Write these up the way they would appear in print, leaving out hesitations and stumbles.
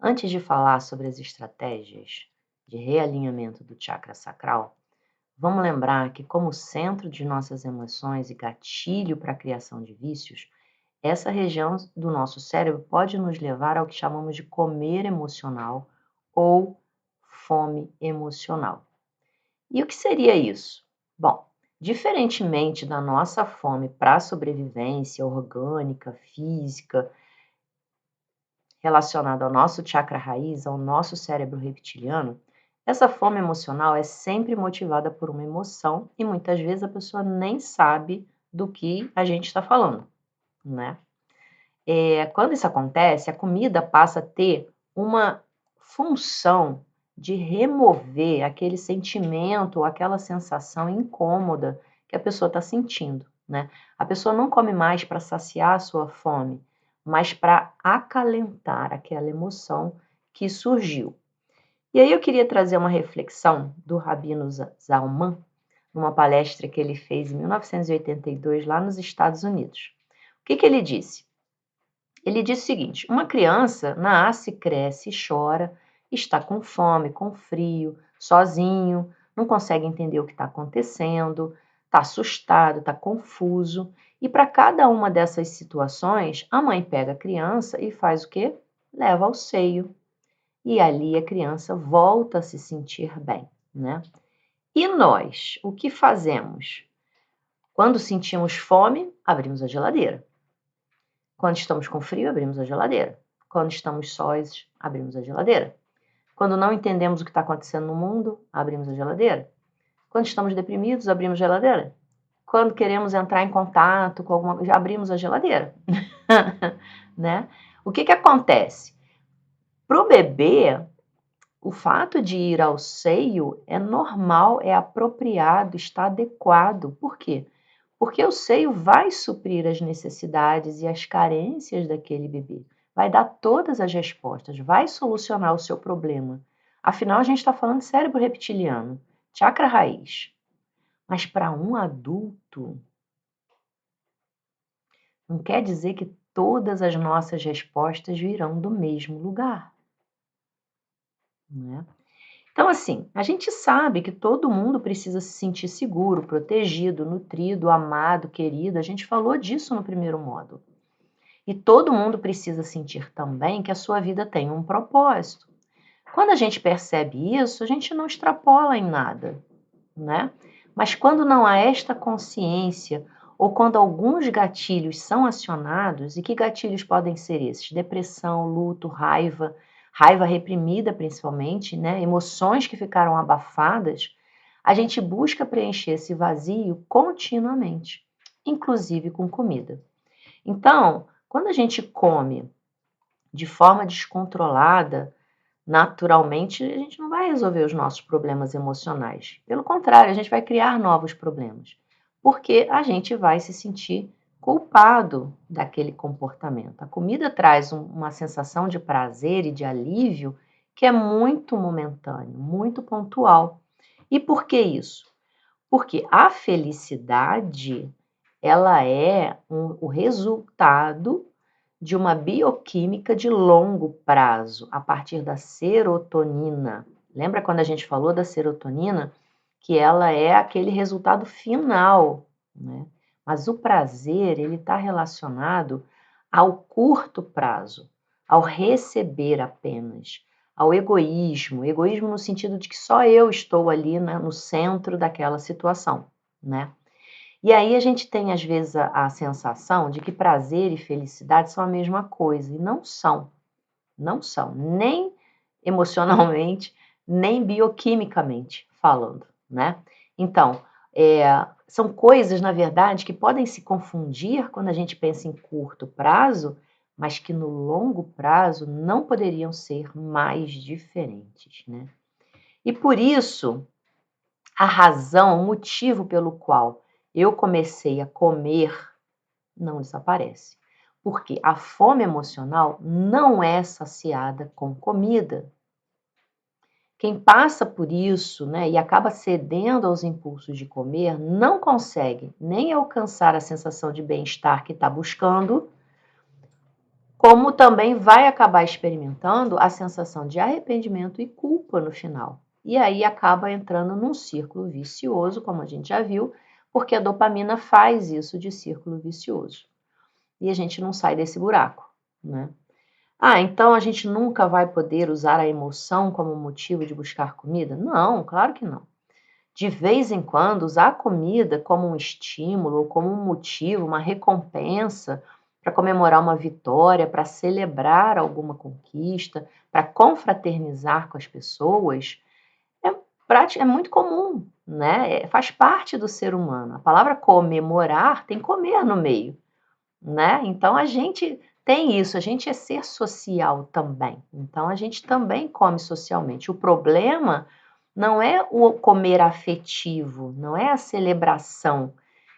Antes de falar sobre as estratégias de realinhamento do chakra sacral, vamos lembrar que, como centro de nossas emoções e gatilho para a criação de vícios, essa região do nosso cérebro pode nos levar ao que chamamos de comer emocional ou fome emocional. E o que seria isso? Bom, diferentemente da nossa fome para a sobrevivência orgânica, física, relacionada ao nosso chakra raiz, ao nosso cérebro reptiliano, essa fome emocional é sempre motivada por uma emoção e muitas vezes a pessoa nem sabe do que a gente está falando, né? Quando isso acontece, a comida passa a ter uma função de remover aquele sentimento ou aquela sensação incômoda que a pessoa está sentindo, né? A pessoa não come mais para saciar a sua fome, mas para acalentar aquela emoção que surgiu. E aí eu queria trazer uma reflexão do Rabino Zalman, numa palestra que ele fez em 1982 lá nos Estados Unidos. O que ele disse? Ele disse o seguinte: uma criança nasce, cresce, chora, está com fome, com frio, sozinho, não consegue entender o que está acontecendo, está assustado, está confuso. E para cada uma dessas situações, a mãe pega a criança e faz o quê? Leva ao seio. E ali a criança volta a se sentir bem, né? E nós, o que fazemos? Quando sentimos fome, abrimos a geladeira. Quando estamos com frio, abrimos a geladeira. Quando estamos sós, abrimos a geladeira. Quando não entendemos o que está acontecendo no mundo, abrimos a geladeira. Quando estamos deprimidos, abrimos a geladeira. Quando queremos entrar em contato com alguma coisa, abrimos a geladeira. Né? O que acontece? Para o bebê, o fato de ir ao seio é normal, é apropriado, está adequado. Por quê? Porque o seio vai suprir as necessidades e as carências daquele bebê. Vai dar todas as respostas, vai solucionar o seu problema. Afinal, a gente está falando de cérebro reptiliano, chakra raiz. Mas para um adulto, não quer dizer que todas as nossas respostas virão do mesmo lugar, né? Então, assim, a gente sabe que todo mundo precisa se sentir seguro, protegido, nutrido, amado, querido. A gente falou disso no primeiro módulo. E todo mundo precisa sentir também que a sua vida tem um propósito. Quando a gente percebe isso, a gente não extrapola em nada, né? Mas quando não há esta consciência, ou quando alguns gatilhos são acionados, e que gatilhos podem ser esses? Depressão, luto, raiva reprimida principalmente, né? Emoções que ficaram abafadas, a gente busca preencher esse vazio continuamente, inclusive com comida. Então, quando a gente come de forma descontrolada, naturalmente, a gente não vai resolver os nossos problemas emocionais. Pelo contrário, a gente vai criar novos problemas, porque a gente vai se sentir culpado daquele comportamento. A comida traz uma sensação de prazer e de alívio que é muito momentâneo, muito pontual. E por que isso? Porque a felicidade, ela é o resultado de uma bioquímica de longo prazo, a partir da serotonina. Lembra quando a gente falou da serotonina? Que ela é aquele resultado final, né? Mas o prazer, ele está relacionado ao curto prazo, ao receber apenas, ao egoísmo no sentido de que só eu estou ali, né, no centro daquela situação, né? E aí a gente tem, às vezes, a sensação de que prazer e felicidade são a mesma coisa, e não são. Não são, nem emocionalmente, nem bioquimicamente falando, né? Então, são coisas, na verdade, que podem se confundir quando a gente pensa em curto prazo, mas que no longo prazo não poderiam ser mais diferentes, né? E por isso, a razão, o motivo pelo qual eu comecei a comer não desaparece. Porque a fome emocional não é saciada com comida. Quem passa por isso, né, e acaba cedendo aos impulsos de comer, não consegue nem alcançar a sensação de bem-estar que está buscando, como também vai acabar experimentando a sensação de arrependimento e culpa no final. E aí acaba entrando num círculo vicioso, como a gente já viu, porque a dopamina faz isso de círculo vicioso. E a gente não sai desse buraco, né? Ah, então a gente nunca vai poder usar a emoção como motivo de buscar comida? Não, claro que não. De vez em quando, usar a comida como um estímulo, ou como um motivo, uma recompensa para comemorar uma vitória, para celebrar alguma conquista, para confraternizar com as pessoas, é, é muito comum, né? Faz parte do ser humano. A palavra comemorar tem comer no meio, né? Então a gente tem isso, a gente é ser social também. Então a gente também come socialmente. O problema não é o comer afetivo, não é a celebração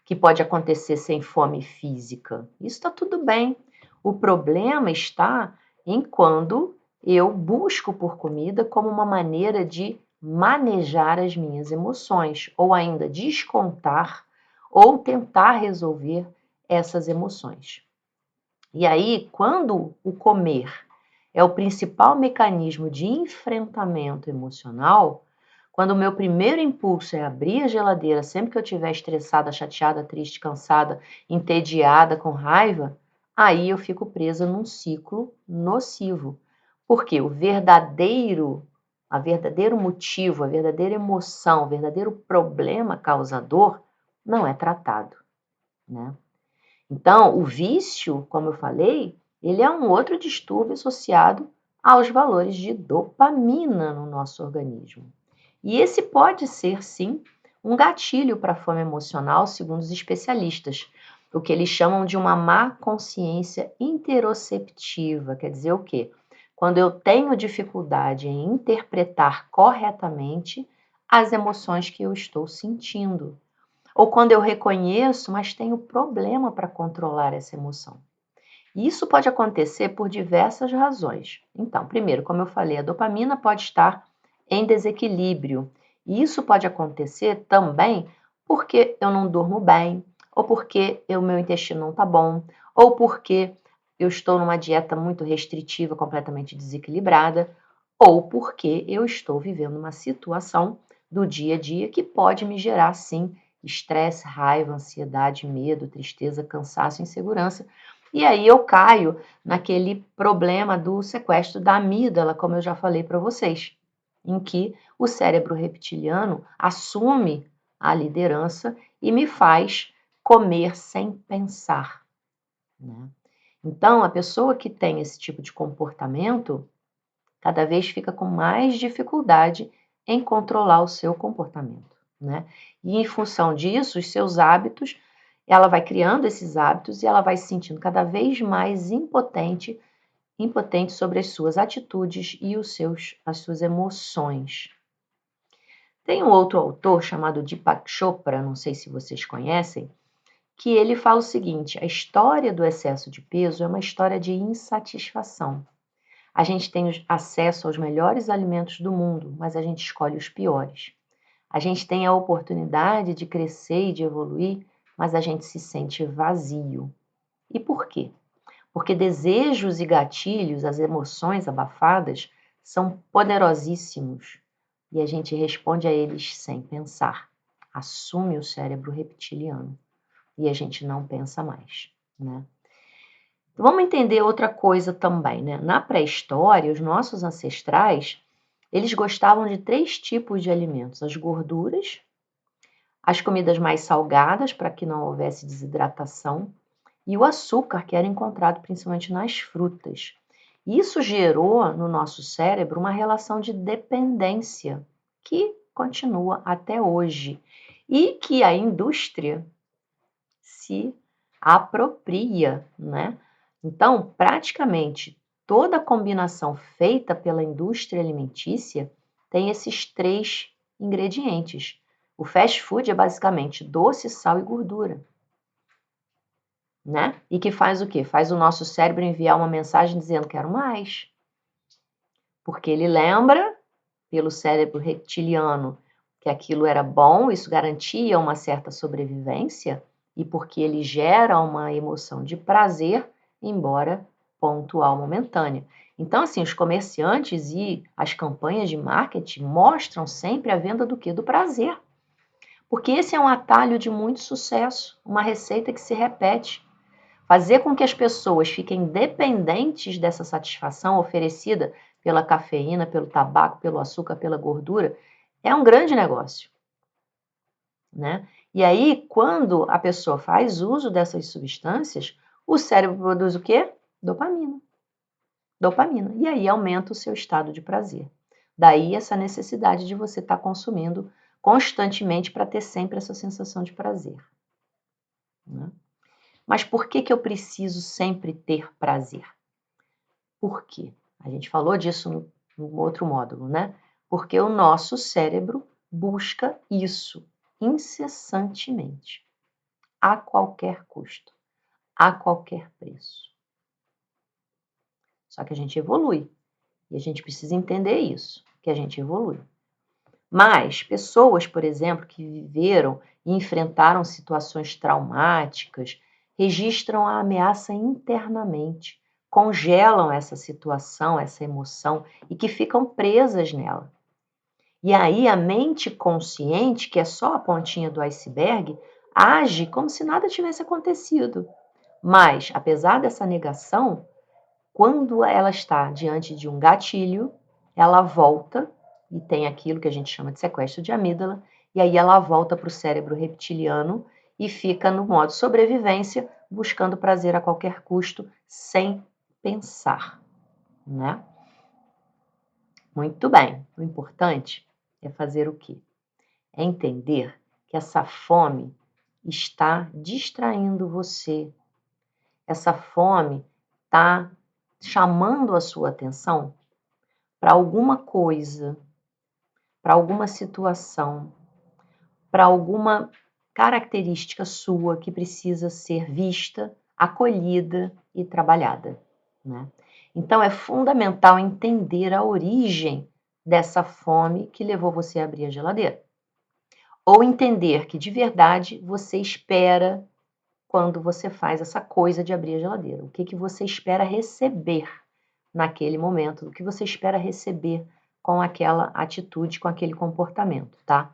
que pode acontecer sem fome física. Isso está tudo bem. O problema está em quando eu busco por comida como uma maneira de manejar as minhas emoções, ou ainda descontar, ou tentar resolver essas emoções. E aí, quando o comer é o principal mecanismo de enfrentamento emocional, quando o meu primeiro impulso é abrir a geladeira sempre que eu estiver estressada, chateada, triste, cansada, entediada, com raiva, aí eu fico presa num ciclo nocivo. Porque a verdadeiro motivo, a verdadeira emoção, o verdadeiro problema causador não é tratado, né? Então, o vício, como eu falei, ele é um outro distúrbio associado aos valores de dopamina no nosso organismo. E esse pode ser, sim, um gatilho para a fome emocional, segundo os especialistas, o que eles chamam de uma má consciência interoceptiva. Quer dizer o quê? Quando eu tenho dificuldade em interpretar corretamente as emoções que eu estou sentindo. Ou quando eu reconheço, mas tenho problema para controlar essa emoção. E isso pode acontecer por diversas razões. Então, primeiro, como eu falei, a dopamina pode estar em desequilíbrio. E isso pode acontecer também porque eu não durmo bem, ou porque o meu intestino não está bom, ou porque eu estou numa dieta muito restritiva, completamente desequilibrada, ou porque eu estou vivendo uma situação do dia a dia que pode me gerar, sim, estresse, raiva, ansiedade, medo, tristeza, cansaço, insegurança. E aí eu caio naquele problema do sequestro da amígdala, como eu já falei para vocês, em que o cérebro reptiliano assume a liderança e me faz comer sem pensar, né? Então, a pessoa que tem esse tipo de comportamento, cada vez fica com mais dificuldade em controlar o seu comportamento, né? E em função disso, os seus hábitos, ela vai criando esses hábitos e ela vai se sentindo cada vez mais impotente sobre as suas atitudes e as suas emoções. Tem um outro autor chamado Deepak Chopra, não sei se vocês conhecem, que ele fala o seguinte: a história do excesso de peso é uma história de insatisfação. A gente tem acesso aos melhores alimentos do mundo, mas a gente escolhe os piores. A gente tem a oportunidade de crescer e de evoluir, mas a gente se sente vazio. E por quê? Porque desejos e gatilhos, as emoções abafadas, são poderosíssimos e a gente responde a eles sem pensar. Assume o cérebro reptiliano e a gente não pensa mais, né? Vamos entender outra coisa também, né? Na pré-história, os nossos ancestrais, eles gostavam de 3 tipos de alimentos: as gorduras, as comidas mais salgadas, para que não houvesse desidratação, e o açúcar, que era encontrado principalmente nas frutas. Isso gerou no nosso cérebro uma relação de dependência que continua até hoje e que a indústria se apropria, né? Então, praticamente toda a combinação feita pela indústria alimentícia tem esses 3 ingredientes. O fast food é basicamente doce, sal e gordura, né? E que faz o quê? Faz o nosso cérebro enviar uma mensagem dizendo quero mais. Porque ele lembra, pelo cérebro reptiliano, que aquilo era bom, isso garantia uma certa sobrevivência, e porque ele gera uma emoção de prazer, embora pontual, momentânea. Então, assim, os comerciantes e as campanhas de marketing mostram sempre a venda do quê? Do prazer. Porque esse é um atalho de muito sucesso, uma receita que se repete. Fazer com que as pessoas fiquem dependentes dessa satisfação oferecida pela cafeína, pelo tabaco, pelo açúcar, pela gordura, é um grande negócio, né? E aí, quando a pessoa faz uso dessas substâncias, o cérebro produz o quê? Dopamina. Dopamina. E aí aumenta o seu estado de prazer. Daí essa necessidade de você estar consumindo constantemente para ter sempre essa sensação de prazer, né? Mas por que eu preciso sempre ter prazer? Por quê? A gente falou disso no outro módulo, né? Porque o nosso cérebro busca isso incessantemente, a qualquer custo, a qualquer preço. Só que a gente evolui e a gente precisa entender isso, que a gente evolui. Mas pessoas, por exemplo, que viveram e enfrentaram situações traumáticas, registram a ameaça internamente, congelam essa situação, essa emoção e que ficam presas nela. E aí a mente consciente, que é só a pontinha do iceberg, age como se nada tivesse acontecido. Mas, apesar dessa negação, quando ela está diante de um gatilho, ela volta e tem aquilo que a gente chama de sequestro de amígdala, e aí ela volta para o cérebro reptiliano e fica no modo sobrevivência, buscando prazer a qualquer custo, sem pensar, né? Muito bem. O importante é fazer o quê? É entender que essa fome está distraindo você. Essa fome está chamando a sua atenção para alguma coisa, para alguma situação, para alguma característica sua que precisa ser vista, acolhida e trabalhada, né? Então é fundamental entender a origem dessa fome que levou você a abrir a geladeira. Ou entender que de verdade você espera quando você faz essa coisa de abrir a geladeira. O que você espera receber naquele momento, o que você espera receber com aquela atitude, com aquele comportamento, tá?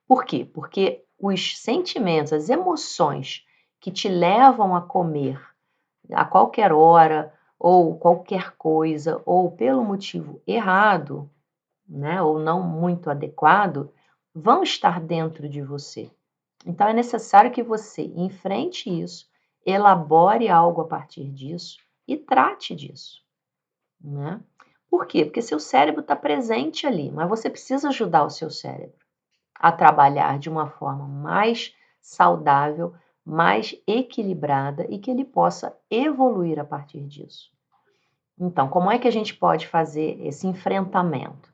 Por quê? Porque os sentimentos, as emoções que te levam a comer a qualquer hora, ou qualquer coisa, ou pelo motivo errado, né, ou não muito adequado, vão estar dentro de você. Então é necessário que você enfrente isso, elabore algo a partir disso e trate disso, né? Por quê? Porque seu cérebro está presente ali, mas você precisa ajudar o seu cérebro a trabalhar de uma forma mais saudável, mais equilibrada e que ele possa evoluir a partir disso. Então, como é que a gente pode fazer esse enfrentamento?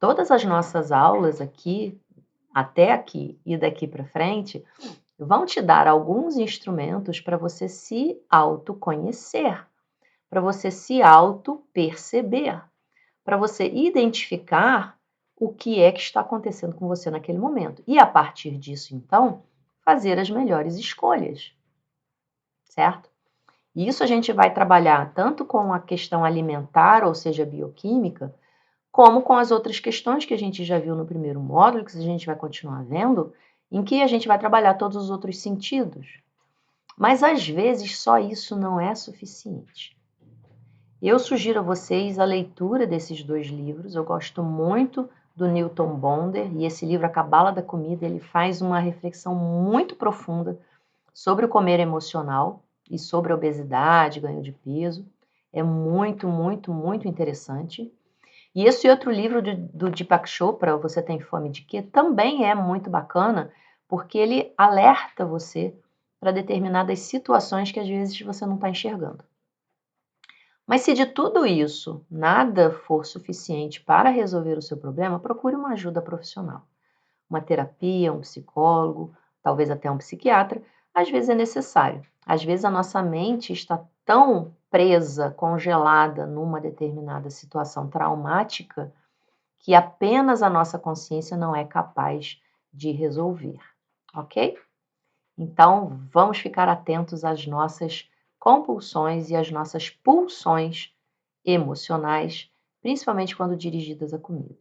Todas as nossas aulas aqui, até aqui e daqui para frente, vão te dar alguns instrumentos para você se autoconhecer, para você se auto-perceber, para você identificar o que é que está acontecendo com você naquele momento. E a partir disso, então, fazer as melhores escolhas, certo? E isso a gente vai trabalhar tanto com a questão alimentar, ou seja, bioquímica, como com as outras questões que a gente já viu no primeiro módulo, que a gente vai continuar vendo, em que a gente vai trabalhar todos os outros sentidos. Mas às vezes só isso não é suficiente. Eu sugiro a vocês a leitura desses dois livros. Eu gosto muito do Newton Bonder e esse livro, A Cabala da Comida, ele faz uma reflexão muito profunda sobre o comer emocional e sobre a obesidade, ganho de peso. É muito, muito, muito interessante. E esse outro livro do Deepak Chopra, Você Tem Fome de Quê? Também é muito bacana, porque ele alerta você para determinadas situações que às vezes você não está enxergando. Mas se de tudo isso nada for suficiente para resolver o seu problema, procure uma ajuda profissional. Uma terapia, um psicólogo, talvez até um psiquiatra, às vezes é necessário. Às vezes a nossa mente está tão presa, congelada numa determinada situação traumática, que apenas a nossa consciência não é capaz de resolver, ok? Então, vamos ficar atentos às nossas compulsões e as nossas pulsões emocionais, principalmente quando dirigidas à comida.